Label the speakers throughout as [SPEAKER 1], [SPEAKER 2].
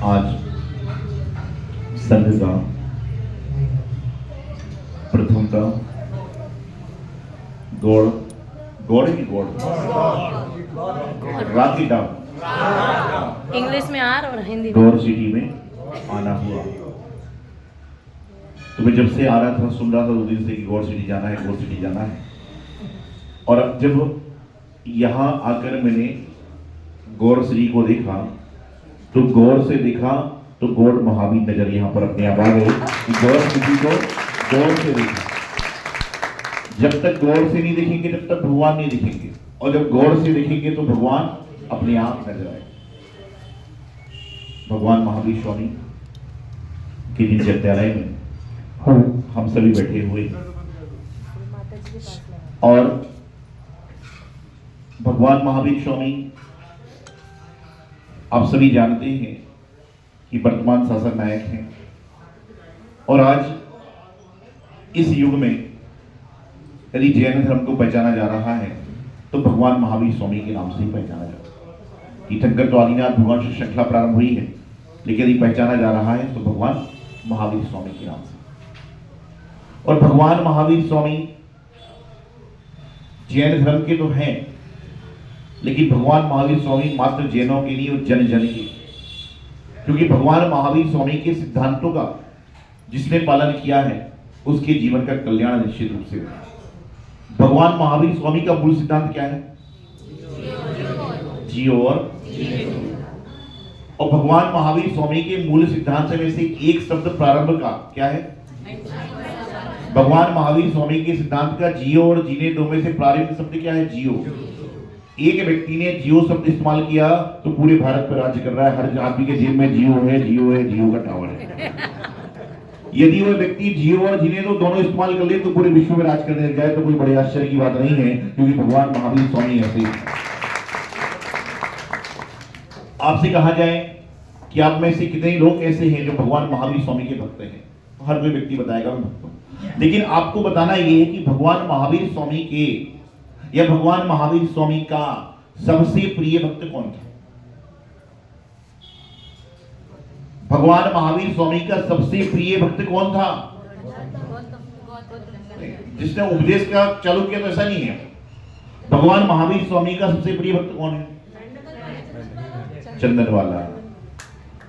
[SPEAKER 1] आज संघ का प्रथमतः गौड़ गौड़ की गौड़ रात्रि डाउन
[SPEAKER 2] इंग्लिश में आर और हिंदी में
[SPEAKER 1] गौड़ सिटी में आना हुआ। तो मैं जब से आ रहा था सुन रहा था 2 दिन से कि गौड़ सिटी जाना है, गौड़ सिटी जाना है। और अब जब यहाँ आकर मैंने गौड़ सिटी को देखा तो गौर से देखा तो गौड़ महावीर नजर यहाँ पर अपने आप आ गए कि गौड़ सिटी को गौर से देखा। जब तक गौर से नहीं देखेंगे तब तक भगवान नहीं दिखेंगे, और जब गौर से देखेंगे तो भगवान अपने आप नजर आए। भगवान महावीर स्वामी के दिन विद्यालय में हम सभी बैठे हुए और भगवान महावीर स्वामी आप सभी जानते हैं कि वर्तमान शासक नायक हैं, और आज इस युग में यदि जैन धर्म को पहचाना जा रहा है तो भगवान महावीर स्वामी के नाम से ही पहचाना जा रहा है। तीर्थंकर तो आदिनाथ भगवान से श्रृंखला प्रारंभ हुई है, लेकिन यदि पहचाना जा रहा है तो भगवान महावीर स्वामी के नाम से। और भगवान महावीर स्वामी जैन धर्म के तो हैं, लेकिन भगवान महावीर स्वामी मात्र जैनों के लिए और जन जन के, क्योंकि भगवान महावीर स्वामी के सिद्धांतों का जिसने पालन किया है उसके जीवन का कल्याण निश्चित रूप से होगा। भगवान महावीर स्वामी का मूल सिद्धांत क्या है? जियो और भगवान महावीर स्वामी के मूल सिद्धांत में से एक शब्द प्रारंभ का क्या है? भगवान महावीर स्वामी के सिद्धांत का जियो और जीने दो में से प्रारंभ शब्द क्या है? जियो। एक व्यक्ति ने जियो शब्द इस्तेमाल किया तो पूरे भारत पर राज्य कर रहा है। हर आदमी के जेब में जियो है, जियो है, जियो का टावर है। यदि वह व्यक्ति जियो और जीने दो दोनों इस्तेमाल कर ले तो पूरे विश्व में राज करने लग जाए तो कोई बड़े आश्चर्य की बात नहीं है, क्योंकि भगवान महावीर स्वामी ऐसे ही। आपसे कहा जाए कि आप में से कितने लोग ऐसे हैं जो भगवान महावीर स्वामी के भक्त हैं, तो हर कोई व्यक्ति बताएगा मैं भक्त हूं। लेकिन आपको बताना यह है कि भगवान महावीर स्वामी के या भगवान महावीर स्वामी का सबसे प्रिय भक्त कौन था? भगवान महावीर स्वामी का सबसे प्रिय भक्त कौन था? जिसने उपदेश का चालू किया तो ऐसा नहीं है। भगवान महावीर स्वामी का सबसे प्रिय भक्त कौन है? चंदन वाला।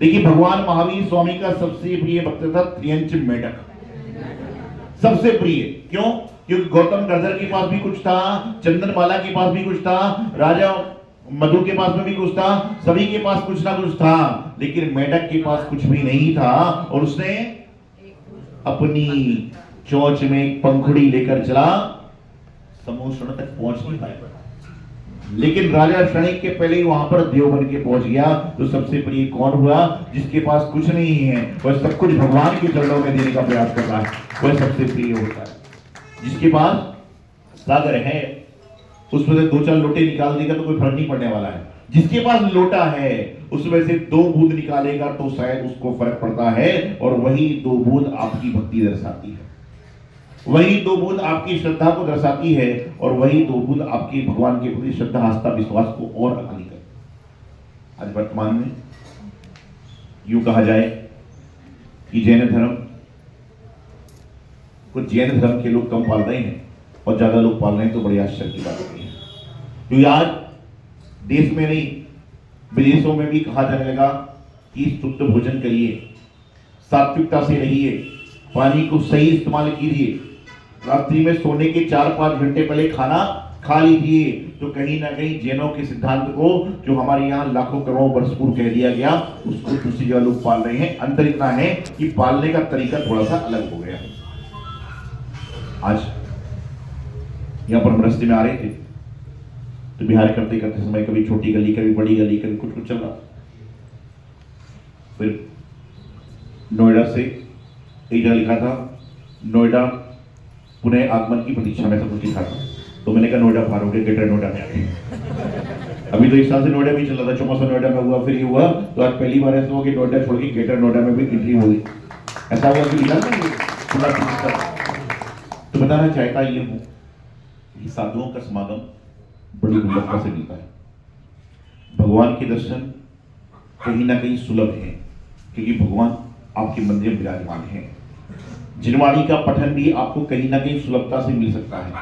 [SPEAKER 1] देखिए, भगवान महावीर स्वामी का सबसे प्रिय भक्त था त्रियंच मेढक। सबसे प्रिय क्यों? क्योंकि गौतम गर्दर के पास भी कुछ था, चंदनमाला के पास भी कुछ था, राजा मधु के पास में भी कुछ था, सभी के पास कुछ ना कुछ था, लेकिन मेढक के पास कुछ भी नहीं था। और उसने अपनी चोंच में एक पंखुड़ी लेकर चला, समोषण तक पहुंच नहीं पाया, लेकिन राजा क्षणिक के पहले ही वहां पर देव बन के पहुंच गया। तो सबसे प्रिय कौन हुआ? जिसके पास कुछ नहीं है वह सब कुछ भगवान के चरणों में देने का प्रयास कर रहा है, वह सबसे प्रिय होता है। जिसके पास सागर है उसमें से 2-4 लोटे निकाल देगा तो कोई फर्क नहीं पड़ने वाला है। जिसके पास लोटा है उसमें से 2 बूंद निकालेगा तो शायद उसको फर्क पड़ता है, और वही 2 बूंद आपकी भक्ति दर्शाती है, वही 2 बूंद आपकी श्रद्धा को दर्शाती है, और वही 2 बूंद आपके भगवान के प्रति श्रद्धा, आस्था, विश्वास को और अग्नि कर। आज वर्तमान में यूं कहा जाए कि जैन धर्म कुछ जैन धर्म के लोग कम पाल रहे हैं और ज्यादा लोग पाल रहे हैं, तो बड़ी आश्चर्य की बात नहीं है। क्योंकि आज देश में नहीं विदेशों में भी कहा जाने लगा कि शुद्ध भोजन करिए, सात्विकता से रहिए, पानी को सही इस्तेमाल कीजिए, रात्रि में सोने के 4-5 घंटे पहले खाना खा लीजिए। तो कहीं ना कहीं जैनों के सिद्धांत को जो हमारे यहाँ लाखों करोड़ों वर्ष पूर्व कह दिया गया, उसको दूसरी जगह लोग पाल रहे हैं। अंतर इतना है कि पालने का तरीका थोड़ा सा अलग हो गया। आज यहाँ पर हम रास्ते में आ रहे थे तो बिहार करते करते समय कभी छोटी गली, कभी बड़ी गली, कभी कुछ कुछ चल रहा। फिर नोएडा से एक जगह लिखा था नोएडा पुनः आगमन की प्रतीक्षा में, सब कुछ लिखा था। तो मैंने कहा नोएडा पार हो गया, ग्रेटर नोएडा में आ गए। अभी तो 1 साल से नोएडा भी चल रहा था, 4 नोएडा में हुआ, फिर ये हुआ, तो आज पहली बार ऐसा हुआ कि नोएडा छोड़ के ग्रेटर नोएडा में भी एंट्री हो गई। ऐसा हुआ कि लिखा था। तो बताना चाहता ये हूं कि साधुओं का समागम बड़ी दुर्लभता से मिलता है। भगवान के दर्शन कहीं ना कहीं सुलभ है। क्योंकि भगवान आपके मंदिर में विराजमान है। जिनवाणी का पठन भी आपको कहीं ना कहीं सुलभता से मिल सकता है,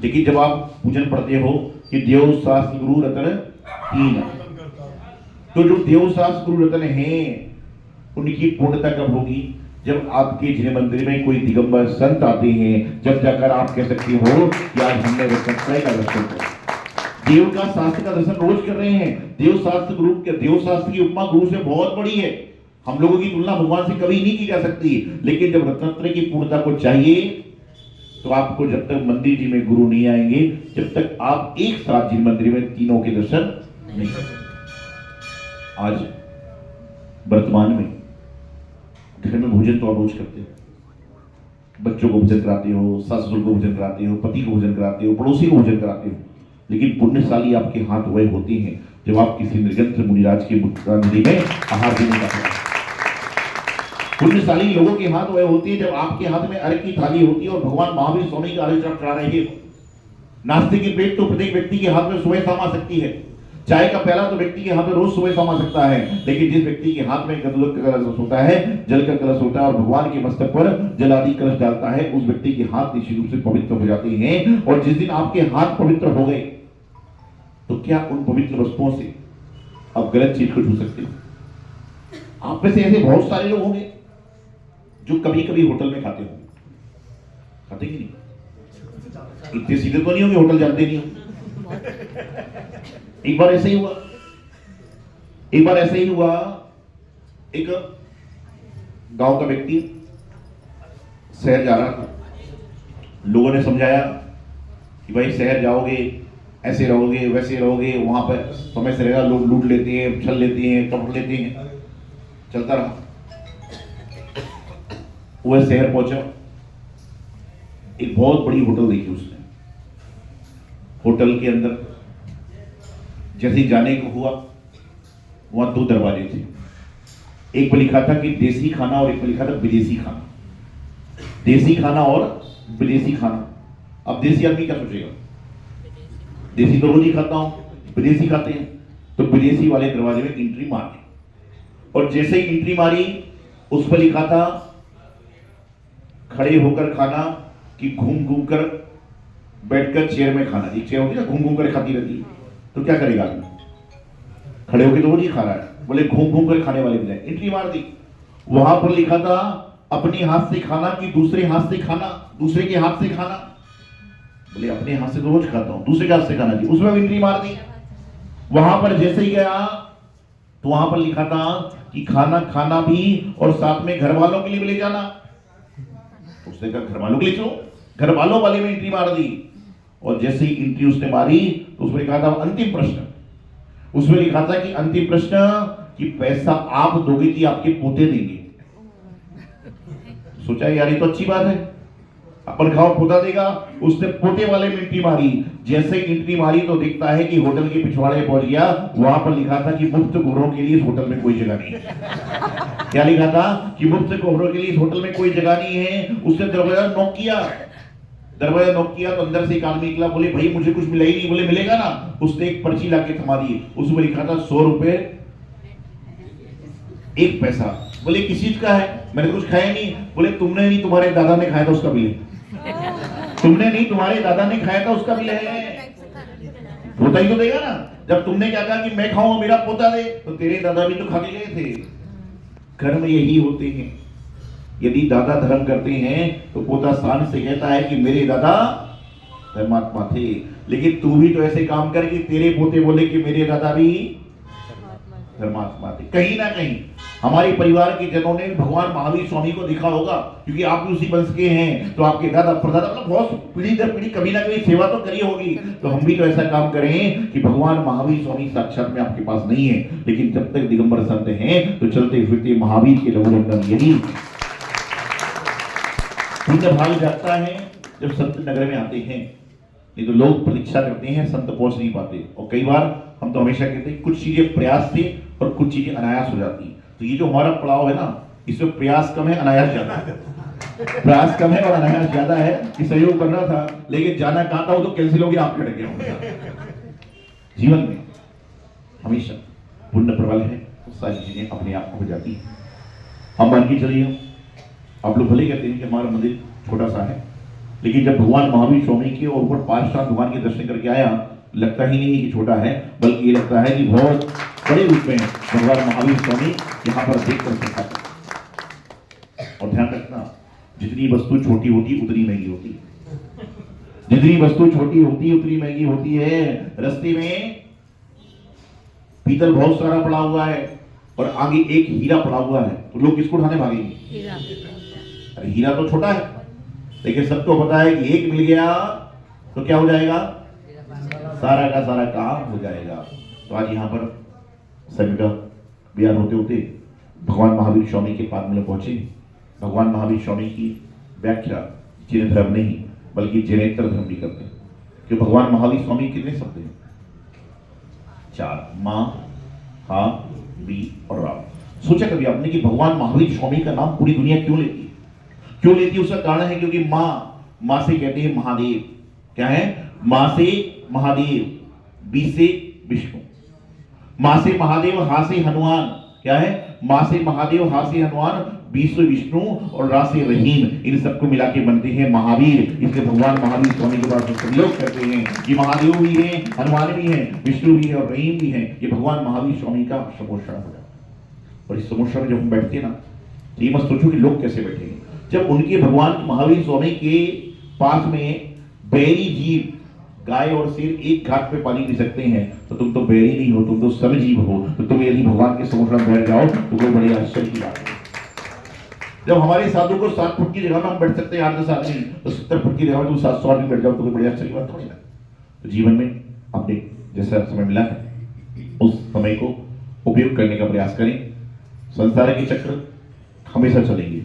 [SPEAKER 1] लेकिन जब आप पूजन पढ़ते हो कि देव शास्त्र गुरु रतन तीन, तो जो देव शास्त्र गुरु रतन हैं उनकी पूर्णता कब होगी? जब आपके जिन मंदिर में कोई दिगंबर संत आते हैं, जब जाकर आप कह सकते हो कि आज हमने रत्नत्रय का दर्शन किया। देव का शास्त्र का दर्शन रोज कर रहे हैं। देव शास्त्र की उपमा गुरु से बहुत बड़ी है। हम लोगों की तुलना भगवान से कभी नहीं की जा सकती, लेकिन जब रत्नत्रय की पूर्णता को चाहिए तो आपको जब तक मंदिर जी में गुरु नहीं आएंगे, जब तक आप एक साथ जिन मंदिर में तीनों के दर्शन नहीं कर सकते। आज वर्तमान में घर में भोजन तो आप रोज करते हो, बच्चों को भोजन कराते हो, सास ससुर को भोजन कराते हो, पति को भोजन कराते हो, पड़ोसी को भोजन कराते हो, लेकिन पुण्यशाली आपके हाथ वह होते हैं जब आप किसी निर्गंत्र मुनिराज के मुद्रांजलि में आहार देने का प्रयास। पुण्यशाली लोगों के हाथ वह होती है जब आपके हाथ में अर्घ की थाली होती है और भगवान महावीर स्वामी का अर्घ चढ़ा रहे हो। नाश्ते की प्लेट तो प्रत्येक व्यक्ति के हाथ में सुबह शाम आ सकती है, चाय का प्याला तो व्यक्ति के हाथ में रोज सुबह शाम आ सकता है, लेकिन जिस व्यक्ति के हाथ में गंधक का कलश होता है, जल का कलश होता है और भगवान के मस्तक पर जल आदि कलश डालता है, उस व्यक्ति के हाथ निश्चित रूप से पवित्र हो जाते हैं। और जिस दिन आपके हाथ पवित्र हो गए तो क्या उन पवित्र वस्तुओं से आप गलत चीज को छू सकते हो? आप में से ऐसे बहुत सारे लोग होंगे जो कभी कभी होटल में खाते होंगे, खाते कि नहीं? इतने सीधे तो नहीं होंगे, होटल जानते नहीं होंगे। एक बार ऐसे ही हुआ, एक गांव का व्यक्ति शहर जा रहा था। लोगों ने समझाया कि भाई शहर जाओगे ऐसे रहोगे वैसे रहोगे, वहां पर समय से रहेगा, लोग लूट लेते हैं, छल लेते हैं, कपट लेते हैं। चलता रहा, वह शहर पहुंचा, एक बहुत बड़ी होटल देखी उसने। होटल के अंदर जैसे ही जाने को हुआ, वहां 2 दरवाजे थे। एक पर लिखा था कि देसी खाना और एक पर लिखा था विदेशी खाना। देसी खाना और विदेशी खाना। अब देसी आदमी क्या सोचेगा? देसी तो रोज ही खाता हूं, विदेशी खाते हैं, तो विदेशी वाले दरवाजे में एंट्री मार दी। और जैसे ही एंट्री मारी, उस पर लिखा था खड़े होकर खाना कि घूम घूम कर बैठकर चेयर में खाना। एक चेयर होती है ना, घूम घूम कर खाती रहती है, तो क्या करेगा आदमी? खड़े होकर तो वो नहीं खा रहा है, बोले घूम घूम कर खाने वाले बजाय एंट्री मार दी। वहां पर लिखा था अपने हाथ से खाना कि दूसरे हाथ से खाना, दूसरे के हाथ से खाना। बोले अपने हाथ से तो रोज खाता हूं, दूसरे के हाथ से खाना जी, उसमें एंट्री मार दी। वहां पर जैसे ही गया तो वहां पर लिखा था कि खाना खाना भी और साथ में घर वालों के लिए भी ले जाना। उसने कहा घर वालों के लिए चलो, घर वालों वाले में एंट्री मार दी। और जैसे ही एंट्री उसने मारी तो उसमें लिखा था अंतिम प्रश्न। उसमें लिखा था कि अंतिम प्रश्न कि पैसा आप दोगे कि आपके पोते देंगे। सोचा यार ये तो अच्छी बात है, अपन खाओ पोता देगा। उसने पोते वाले में एंट्री मारी। जैसे ही एंट्री मारी तो दिखता है कि होटल के पिछवाड़े पहुंच गया। वहां पर लिखा था कि मुफ्त घोड़ों के लिए इस होटल में कोई जगह नहीं है। क्या लिखा था कि मुफ्त घोड़ों के लिए इस होटल में कोई जगह नहीं है। उसने दरवाजा नॉक किया, तो अंदर से एक आदमी निकला, बोले भाई मुझे कुछ मिला ही नहीं। बोले मिलेगा ना। उसने एक पर्ची लाके थमा दी, उसमें लिखा था 100 रुपए 1 पैसा। बोले किस चीज का है? मैंने कुछ खाया नहीं। बोले तुमने नहीं, तुम्हारे दादा ने खाया था उसका बिल है। तुमने नहीं, तुम्हारे दादा ने खाया था उसका बिल है। पोता ही तो देगा ना। जब तुमने क्या कहा कि मैं खाऊंगा मेरा पोता दे, तो तेरे दादा भी तो खा के गए थे। घर में यही होते हैं, यदि दादा धर्म करते हैं तो पोता शान से कहता है कि मेरे दादा धर्मात्मा थे। लेकिन तू भी तो ऐसे काम कर कि तेरे पोते बोले कि मेरे दादा भी धर्मात्मा थे। कहीं ना कहीं हमारे परिवार के जनों ने भगवान महावीर स्वामी को देखा होगा, क्योंकि आप भी उसी वंश के हैं, तो आपके दादा परदादा मतलब बहुत पीढ़ी दर पीढ़ी कभी ना कभी सेवा तो करी होगी। तो हम भी तो ऐसा काम करें कि भगवान महावीर स्वामी साक्षात में आपके पास नहीं है, लेकिन जब तक दिगंबर संत हैं तो चलते फिरते महावीर के लघुनंदन। यही पुण्य भाग जाता है जब संत नगर में आते हैं। नहीं तो लोग प्रतीक्षा करते हैं, संत पहुंच नहीं पाते। और कई बार हम तो हमेशा कहते हैं कुछ चीजें प्रयास से और कुछ चीजें अनायास हो जाती हैं। तो ये जो हमारा पड़ाव है ना, इसमें प्रयास कम है, अनायास ज्यादा है। प्रयास कम है और अनायास ज्यादा है कि सहयोग करना था, लेकिन जाना कहाँ था वो तो कैंसिल हो गया, आप कट गया। जीवन में हमेशा पुण्य प्रबल है, सारी चीजें अपने आप हो जाती है। हम मान के चलिए, आप लोग भले कहते हैं कि हमारा मंदिर छोटा सा है, लेकिन जब भगवान महावीर स्वामी के और ऊपर 5 स्टार भगवान के दर्शन करके आया, लगता ही नहीं कि छोटा है, बल्कि ये लगता है कि बहुत बड़े रूप में भगवान महावीर स्वामी यहाँ पर देख कर सकता है। और ध्यान रखना, जितनी वस्तु छोटी होती उतनी महंगी होती है, जितनी वस्तु छोटी होती है उतनी महंगी होती है। रास्ते में पीतल बहुत सारा पड़ा हुआ है और आगे एक हीरा पड़ा हुआ है, तो लोग किसको उठाने भागेंगे? अरे हीरा तो छोटा है, लेकिन सबको पता है कि एक मिल गया तो क्या हो जाएगा? सारा का सारा काम हो जाएगा। तो आज यहाँ पर समय का बयान होते होते भगवान महावीर स्वामी के पाद में पहुंचे। भगवान महावीर स्वामी की व्याख्या जिन धर्म नहीं बल्कि जिनेतर धर्म भी करते हैं। कि भगवान महावीर स्वामी कितने शब्द हैं? 4, माँ, हा, बी और राम। सोचा कभी आपने कि भगवान महावीर स्वामी का नाम पूरी दुनिया क्यों लेती है? क्यों लेती है? उसका कारण है क्योंकि माँ से कहते हैं महादेव। क्या है? माँ से महादेव, बी से विष्णु। माँ से महादेव, हा से हनुमान। क्या है? माँ से महादेव, हा से हनुमान, बी से विष्णु और रा से रहीम। इन सबको मिला के बनते हैं महावीर। इसलिए भगवान महावीर स्वामी के पास सब लोग कहते हैं कि महादेव भी है, हनुमान भी है, विष्णु भी है और रहीम भी है। ये भगवान महावीर स्वामी का समोषण हो जाता है। और इस समोषण में जब हम बैठते हैं ना, तो ये मत सोचो कि लोग कैसे बैठेंगे। जब उनके भगवान महावीर स्वामी के पास में बैरी जीव गाय और शेर एक घाट पे पानी पी सकते हैं, तो तुम तो बैरी नहीं हो, तुम तो सर्वजीव हो। तो तुम यदि भगवान के समोषण में बैठ जाओ तो कोई बड़ी आश्चर्य की बात है। जब हमारे साधु को 7 फुट की जगह में हम बैठ सकते हैं 8-10 आदमी, तो 70 फुट की जगह में तुम 700 आदमी बैठ जाओ तो कोई बड़ी आश्चर्य की बात थोड़ी ना। तो जीवन में अपने जैसा समय मिला है उस समय को उपयोग करने का प्रयास करें। संसार के चक्र हमेशा चलेंगे,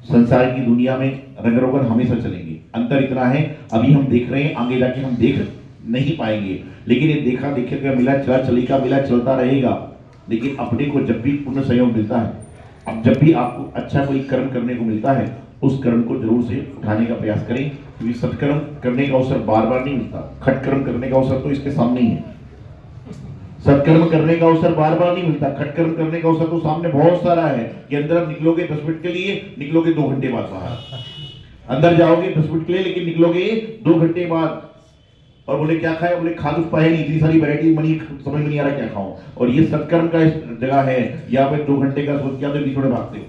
[SPEAKER 1] संसार की दुनिया में रंग रोगन हमेशा चलेंगे। अंतर इतना है, अभी हम देख रहे हैं, आगे जाके हम देख नहीं पाएंगे। लेकिन ये देखा देखे का मिला, चला चली का मिला चलता रहेगा। लेकिन अपने को जब भी पूर्ण संयोग मिलता है, अब जब भी आपको अच्छा कोई कर्म करने को मिलता है, उस कर्म को जरूर से उठाने का प्रयास करें। क्योंकि सत्कर्म करने का अवसर बार बार नहीं मिलता, खटकर्म करने का अवसर तो इसके सामने ही है। सत्कर्म करने का अवसर बार बार नहीं मिलता, खटकर्म करने का अवसर तो सामने बहुत सारा है। कि अंदर आप निकलोगे 10 मिनट के लिए, निकलोगे 2 घंटे बाद बाहर। अंदर जाओगे 10 मिनट के लिए, लेकिन निकलोगे 2 घंटे बाद। और बोले क्या खाए? बोले खा कुछ पाए नहीं, इतनी सारी वैरायटी मनी समझ में नहीं आ रहा क्या खाऊं। और ये सत्कर्म का जगह है, यहाँ पे 2 घंटे का सोच क्या तो थोड़े भागते हो।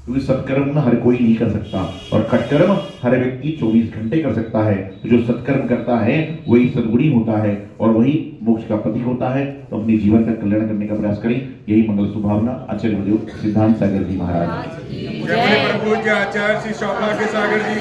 [SPEAKER 1] क्योंकि सत्कर्म ना हर कोई नहीं कर सकता और खटकर्म हर व्यक्ति 24 घंटे कर सकता है। तो जो सत्कर्म करता है वही सद्गुणी होता है और वही मोक्ष का प्रतीक होता है। तो अपने जीवन का कल्याण करने का प्रयास करें। यही मंगल सुभावना आचार्य गुरुदेव सिद्धांत सागर जी महाराज।
[SPEAKER 2] जय प्रभु आचार्य श्री शोभा के सागर जी।